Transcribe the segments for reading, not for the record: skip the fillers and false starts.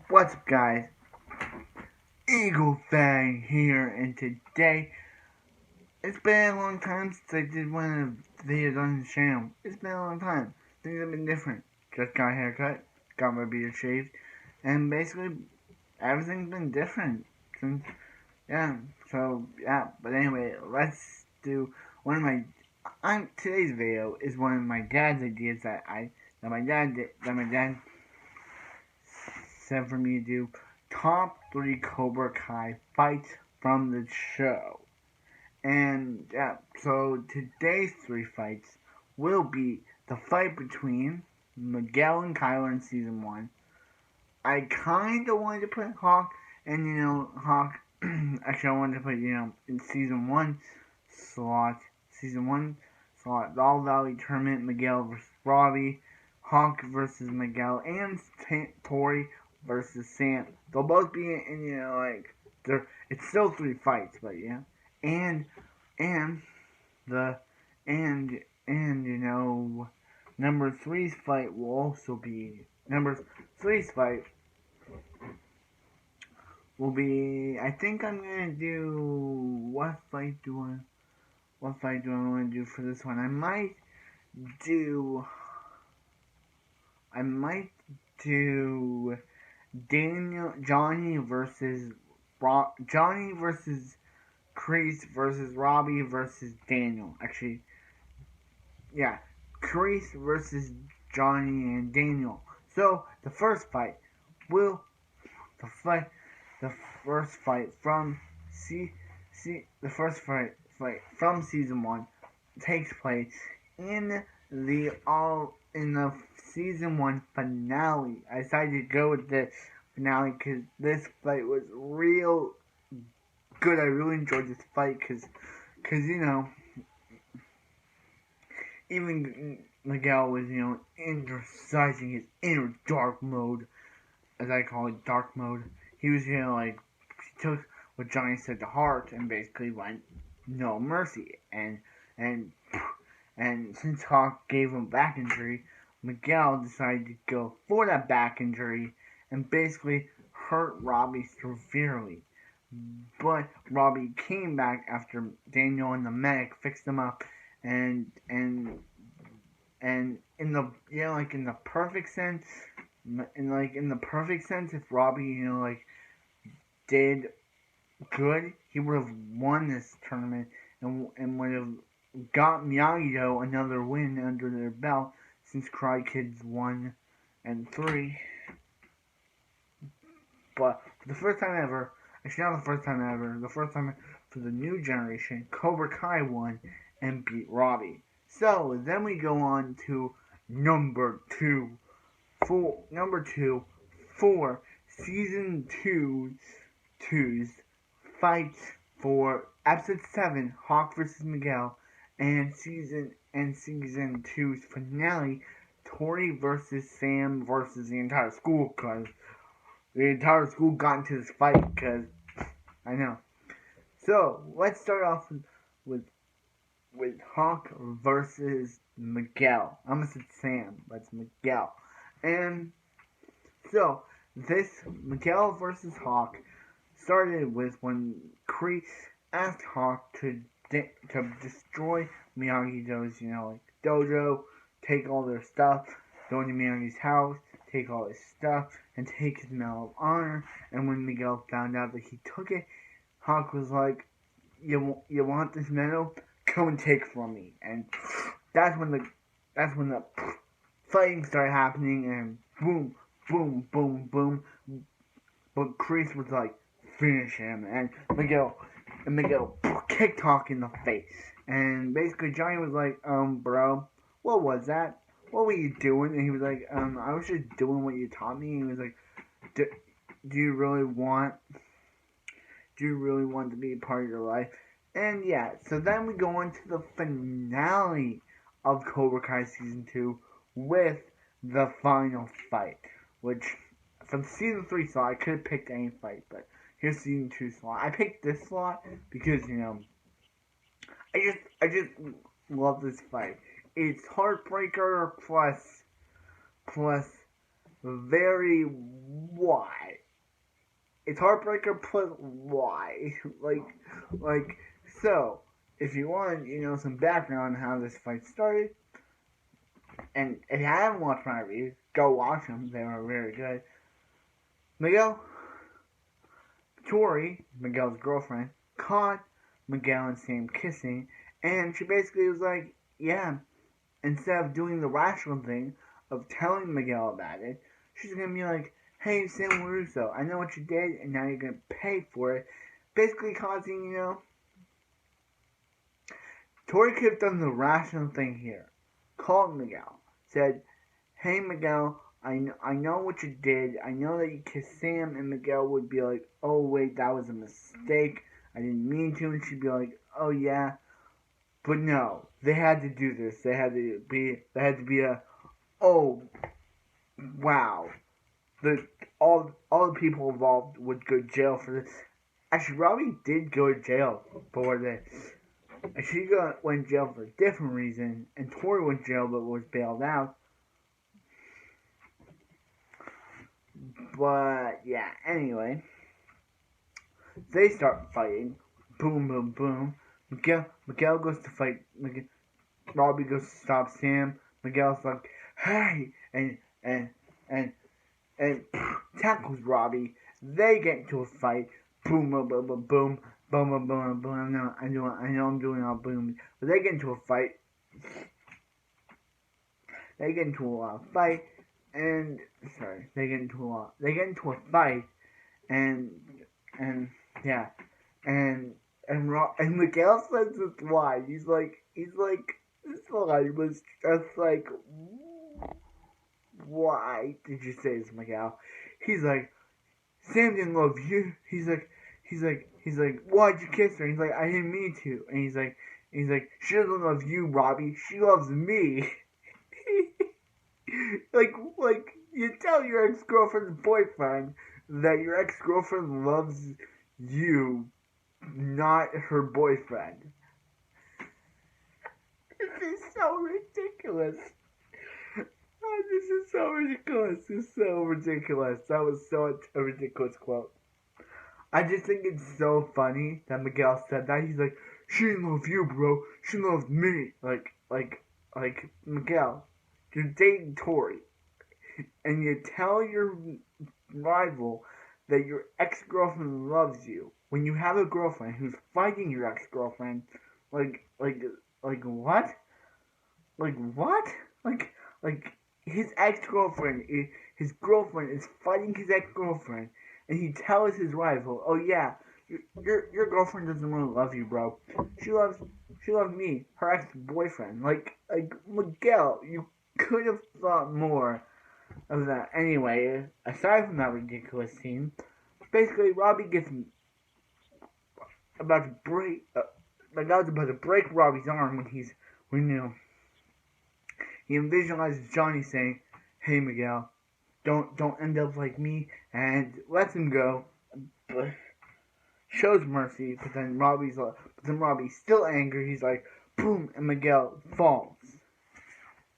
What's up, guys? Eagle Fang here, and today it's been a long time since I did one of the videos on the channel. It's been a long time. Things have been different. Just got a haircut, got my beard shaved, and basically everything's been different since. Yeah. So yeah. But anyway, let's do one of my. Today's video is one of my dad's ideas that my dad said for me to do top 3 Cobra Kai fights from the show. And yeah, so today's 3 fights will be the fight between Miguel and Kyler in season 1. I kinda wanted to put Hawk and Hawk actually I wanted to put in season 1 slot. Season 1 slot, the All Valley Tournament, Miguel versus Robbie, Hawk versus Miguel, and Tori versus Sam. They'll both be in it's still 3 fights, but yeah. And and the and number three's fight will also be number three's fight will be. I think I'm gonna do what fight do I want to do for this one? Do I might do Johnny versus Johnny versus Kreese versus Robbie versus Daniel. Actually, yeah, Kreese versus Johnny and Daniel. So the first fight will the first fight from from season 1 takes place in the season 1 finale. I decided to go with the finale because this fight was real good. I really enjoyed this fight because even Miguel was exercising his inner dark mode, as I call it, dark mode. He was he took what Johnny said to heart and basically went no mercy. And since Hawk gave him back injury, Miguel decided to go for that back injury and basically hurt Robbie severely. But Robbie came back after Daniel and the medic fixed him up, and in the in the perfect sense, if Robbie did good, he would have won this tournament and would have got Miyagi another win under their belt since Karate Kids 1 and 3. But for the first time ever, actually not the first time ever, the first time for the new generation, Cobra Kai won and beat Robbie. So then we go on to number two for season 2's fight for episode 7, Hawk vs. Miguel, and season 2's finale, Tori versus Sam versus the entire school, because the entire school got into this fight, because I know. So let's start off with Hawk versus Miguel. I almost said Sam, but it's Miguel. And so this Miguel versus Hawk started with when Kreese asked Hawk to destroy Miyagi-Do's dojo, take all their stuff, go into Miyagi's house, take all his stuff, and take his Medal of Honor. And when Miguel found out that he took it, Hawk was like, "You want this medal? Come and take it from me." And that's when the fighting started happening, and boom, boom, boom, boom. But Kreese was like, "Finish him," and Miguel kicked Hawk in the face. And basically Johnny was like, bro, what was that? What were you doing? And he was like, I was just doing what you taught me. And he was like, do you really want to be a part of your life? And yeah, so then we go into the finale of Cobra Kai Season 2 with the final fight, which from Season 3 slot, I could have picked any fight, but here's Season 2 slot. I picked this slot because, I just love this fight. It's Heartbreaker plus very why? It's Heartbreaker plus why? like, so, if you want, some background on how this fight started, and if you haven't watched my reviews, go watch them. They were very good. Miguel, Tori, Miguel's girlfriend, caught Miguel and Sam kissing, and she basically was like, yeah, instead of doing the rational thing of telling Miguel about it, she's gonna be like, hey, Sam LaRusso, I know what you did, and now you're gonna pay for it. Basically causing, Tori could have done the rational thing here. Called Miguel, said, hey, Miguel, I know what you did. I know that you kissed Sam, and Miguel would be like, oh, wait, that was a mistake. I didn't mean to. And she'd be like, oh, yeah. But no, they had to do this. They had to be a, oh, wow. All the people involved would go to jail for this. Actually, Robbie did go to jail for this. She went to jail for a different reason, and Tori went to jail but was bailed out. But yeah, anyway, they start fighting. Boom, boom, boom. Miguel goes to fight. Robbie goes to stop Sam. Miguel's like, hey, and tackles Robbie. They get into a fight. Boom, boom, boom, boom, boom, boom, boom, boom, boom. No, I know I'm doing all boom. But they get into a fight. They get into a fight, and they get into a fight, and yeah, and Miguel says this line. He's like, this line was just like, why did you say this, Miguel? He's like, Sam didn't love you. He's like, why'd you kiss her? He's like, I didn't mean to. And he's like, she doesn't love you, Robbie. She loves me. like you tell your ex-girlfriend's boyfriend that your ex-girlfriend loves you, not her boyfriend. This is so ridiculous. This is so ridiculous. This is so ridiculous. That was such a ridiculous quote. I just think it's so funny that Miguel said that. He's like, she didn't love you, bro. She loved me. Like Miguel, you're dating Tori, and you tell your rival that your ex-girlfriend loves you when you have a girlfriend who's fighting your ex-girlfriend. Like what? Like what? Like his ex-girlfriend, his girlfriend is fighting his ex-girlfriend, and he tells his rival, oh yeah, your girlfriend doesn't really love you, bro. She loves me, her ex-boyfriend. Like Miguel, you could have thought more of that. Anyway, aside from that ridiculous scene, basically Robbie gets about to break. Miguel's about to break Robbie's arm when he visualizes Johnny saying, "Hey Miguel, don't end up like me," and lets him go. But shows mercy, but then Robbie's still angry. He's like, boom, and Miguel falls.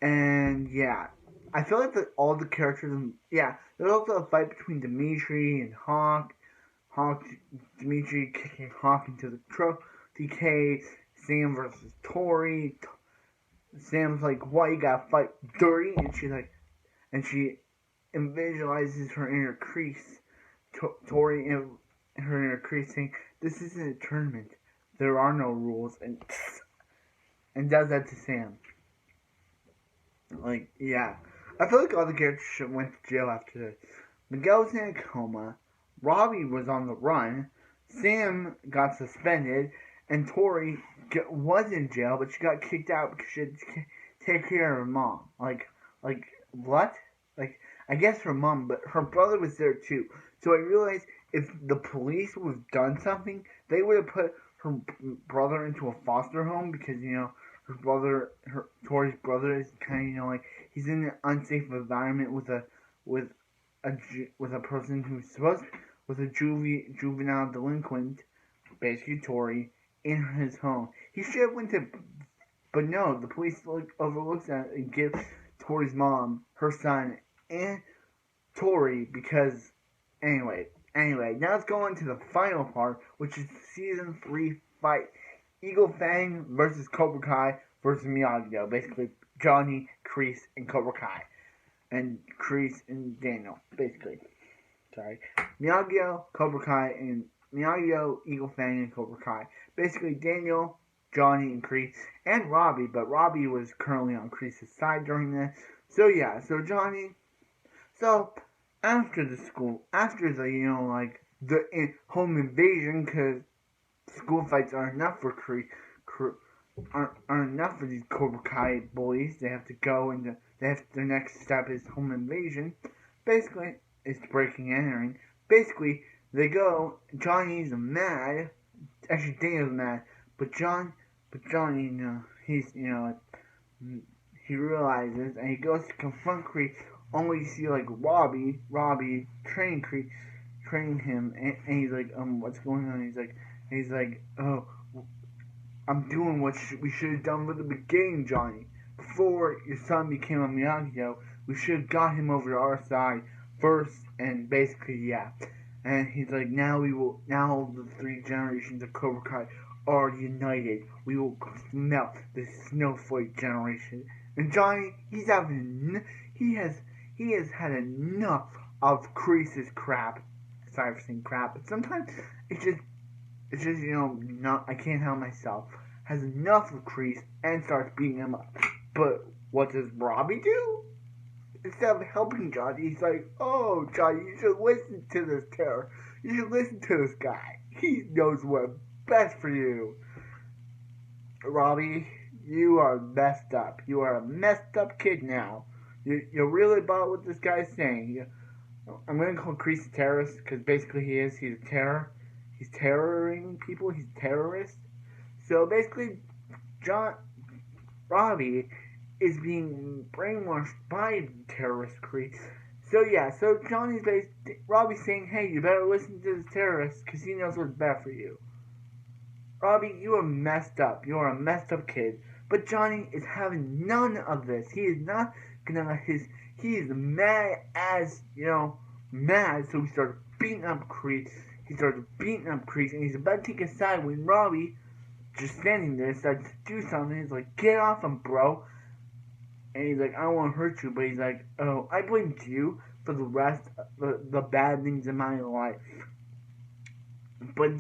And yeah, I feel like all the characters. There's also a fight between Dimitri and Hawk. Dimitri kicking Hawk into the trophy case. Sam versus Tori. Sam's like, why you gotta fight dirty? And she visualizes her inner crease. Tori in her inner crease saying, this isn't a tournament. There are no rules. And does that to Sam. Like, yeah. I feel like all the characters went to jail after this. Miguel was in a coma. Robbie was on the run. Sam got suspended. And Tori was in jail, but she got kicked out because she had to take care of her mom. Like, what? Like, I guess her mom, but her brother was there too. So I realized if the police would have done something, they would have put her brother into a foster home because, Tori's brother is kind of, like, he's in an unsafe environment with a person who's supposed with a juvenile delinquent, basically Tori, in his home. He should have went to, but no, the police overlooks that and gives Tori's mom, her son, and Tori because Anyway, now let's go on to the final part, which is season 3 fight. Eagle Fang versus Cobra Kai versus Miyagi. Basically, Johnny, Kreese, and Cobra Kai. And Kreese and Daniel, basically. Sorry. Miyagi, Cobra Kai, and Miyagi, Eagle Fang, and Cobra Kai. Basically, Daniel, Johnny, and Kreese, and Robbie, but Robbie was currently on Kreese's side during this. So yeah, so Johnny, so after the home invasion, because school fights aren't enough for aren't enough for these Cobra Kai bullies. They have to go and their next step is home invasion. Basically, it's breaking and entering. Basically, they go. Johnny's mad. Actually, Daniel's mad, but Johnny, he realizes and he goes to confront Kreese. Only to see like Robbie training him, and he's like, what's going on? He's like, oh, I'm doing what we should have done from the beginning, Johnny. Before your son became a Miyagi, we should have got him over to our side first, and basically, yeah. And he's like, now the 3 generations of Cobra Kai are united. We will melt the snowflake generation. And Johnny, he has had enough of Kreese's crap. Sorry for saying crap, but sometimes it's just I can't help myself. Has enough of Kreese and starts beating him up. But what does Robbie do? Instead of helping Johnny, he's like, oh, Johnny, you should listen to this terror. You should listen to this guy. He knows what's best for you. Robbie, you are messed up. You are a messed up kid now. You're really about what this guy's saying. I'm going to call Kreese a terrorist because basically he is. He's a terror. He's terroring people. He's a terrorist. So basically, Robbie is being brainwashed by terrorist Kreese. So yeah, so Robbie's saying, hey, you better listen to this terrorist because he knows what's best for you. Robbie, you are messed up. You are a messed up kid. But Johnny is having none of this. He is not gonna let he is mad as, mad, so he started beating up Kreese. And he's about to take a side when Robbie, just standing there, starts to do something. He's like, get off him, bro. And he's like, I don't want to hurt you, but he's like, oh, I blamed you for the rest of the bad things in my life. But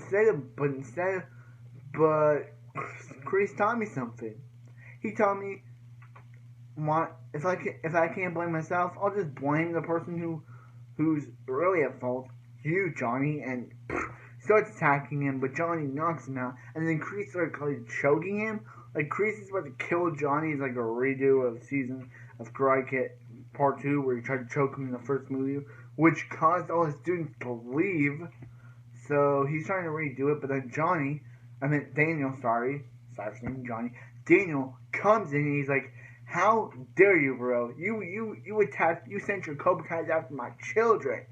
Kreese taught me something. He taught me, if I can't blame myself, I'll just blame the person who's really at fault. You, Johnny, and starts attacking him, but Johnny knocks him out, and then Kreese started choking him. Like, Kreese is about to kill Johnny. It's like a redo of season of Karate Kid Part 2, where he tried to choke him in the first movie, which caused all his students to leave. So he's trying to redo it, but then Daniel, sorry for saying Johnny. Daniel comes in and he's like, how dare you, bro? You sent your Cobra Kais after my children.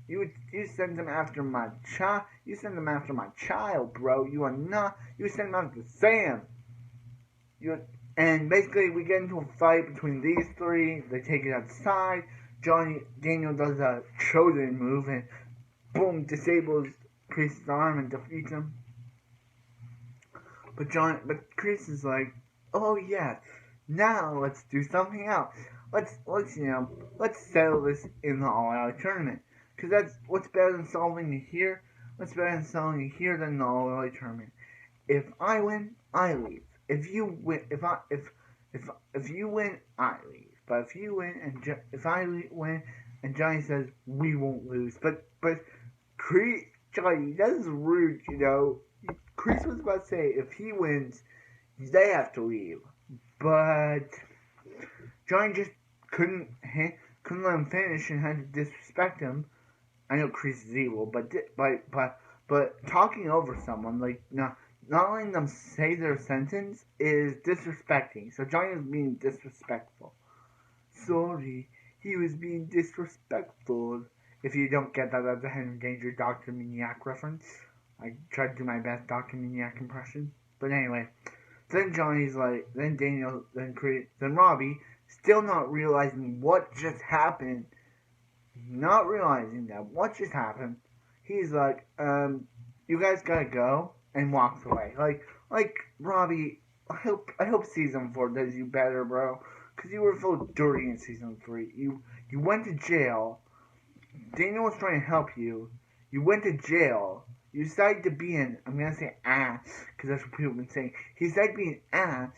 You send them after my child, bro. You send them after Sam. And basically we get into a fight between these 3. They take it outside. Daniel does a chosen move and boom, disables Kreese's arm and defeats him. But Kreese is like, oh yeah, now let's do something else. Let's settle this in the all-out tournament. Because that's what's better than solving it here. What's better than solving it here than the all-out tournament? If I win, I leave. If you win, if you win, I leave. But if you win if I win and Johnny says we won't lose, but Kreese, Johnny, that's rude, Kreese was about to say if he wins, they have to leave, but Johnny just couldn't let him finish and had to disrespect him. I know Kreese is evil, but talking over someone, like, not letting them say their sentence is disrespecting. So Johnny was being disrespectful. Sorry, he was being disrespectful. If you don't get that, that's a Henry Danger Dr. Maniac reference. I tried to do my best Dr. Maniac impression. But anyway, then Johnny's like, then Daniel, then Robbie, still not realizing what just happened. not realizing that what just happened, he's like, you guys gotta go, and walks away. Like Robbie, I hope season 4 does you better, bro, because you were so dirty in season 3. You went to jail. Daniel was trying to help you. You went to jail. You decided to be I'm gonna say ass, because that's what people have been saying. He decided to be an ass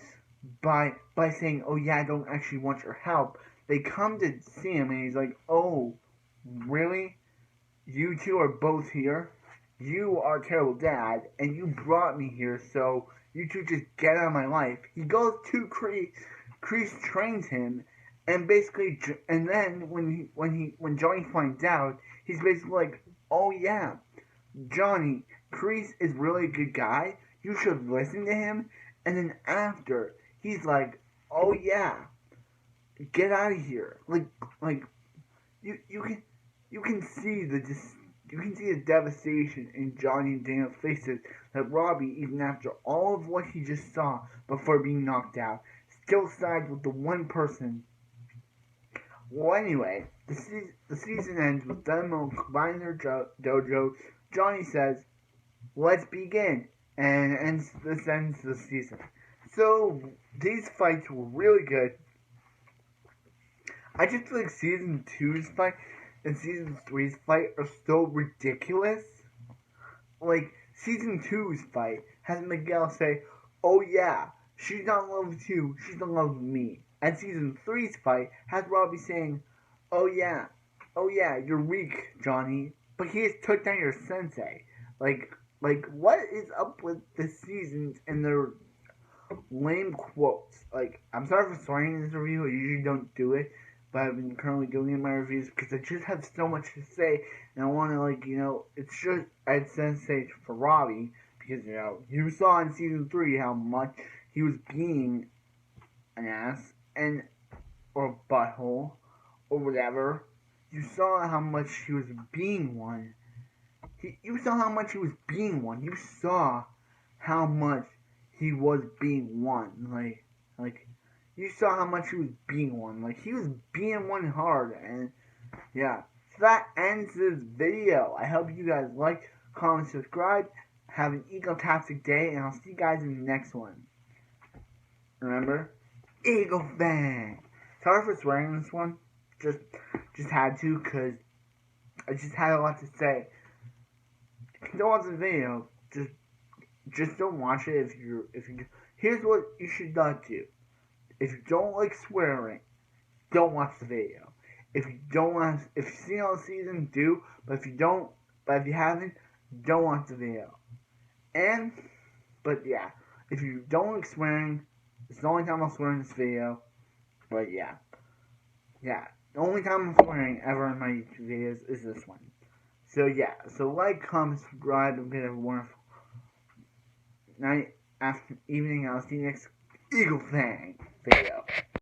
by saying, oh yeah, I don't actually want your help. They come to see him, and he's like, oh, really? You two are both here? You are a terrible dad, and you brought me here, so you two just get out of my life. He goes to Kreese. Kreese trains him, and basically, and then when Johnny finds out, he's basically like, oh yeah, Johnny, Kreese is really a good guy. You should listen to him. And then after, he's like, oh yeah, get out of here. Like you can see the devastation in Johnny and Daniel's faces that Robbie, even after all of what he just saw before being knocked out, still sides with the one person. Well, anyway, the season ends with them combining their dojo. Johnny says, let's begin, and this ends the season. So, these fights were really good. I just feel like season 2's fight and season 3's fight are so ridiculous. Like, season 2's fight has Miguel say, oh yeah, she's not in love with you, she's in love with me. And season 3's fight has Robbie saying, oh yeah, you're weak, Johnny, but he just took down your sensei. Like, what is up with the seasons and their lame quotes? Like, I'm sorry for swearing in this review, I usually don't do it, but I've been currently doing it in my reviews because I just have so much to say, and I want to, it's just, I'd say for Robbie, because, you saw in season 3 how much he was being an ass, or a butthole, or whatever. You saw how much he was being one. You saw how much he was being one. You saw how much he was being one. Like, you saw how much he was being one. Like, he was being one hard. And, yeah. So that ends this video. I hope you guys like, comment, subscribe. Have an egotastic day. And I'll see you guys in the next one. Remember? Eagle Fang. Sorry for swearing in this one. Just had to, because I just had a lot to say. If you don't watch the video, just don't watch it if you here's what you should not do. If you don't like swearing, don't watch the video. If you've seen all the season, do, but if you haven't, don't watch the video. But yeah, if you don't like swearing, it's the only time I'll swear in this video. But yeah, the only time I'm swearing ever in my YouTube videos is this one. So yeah, so like, comment, subscribe, and get a wonderful night, afternoon, evening. I'll see you next Eagle Fang video.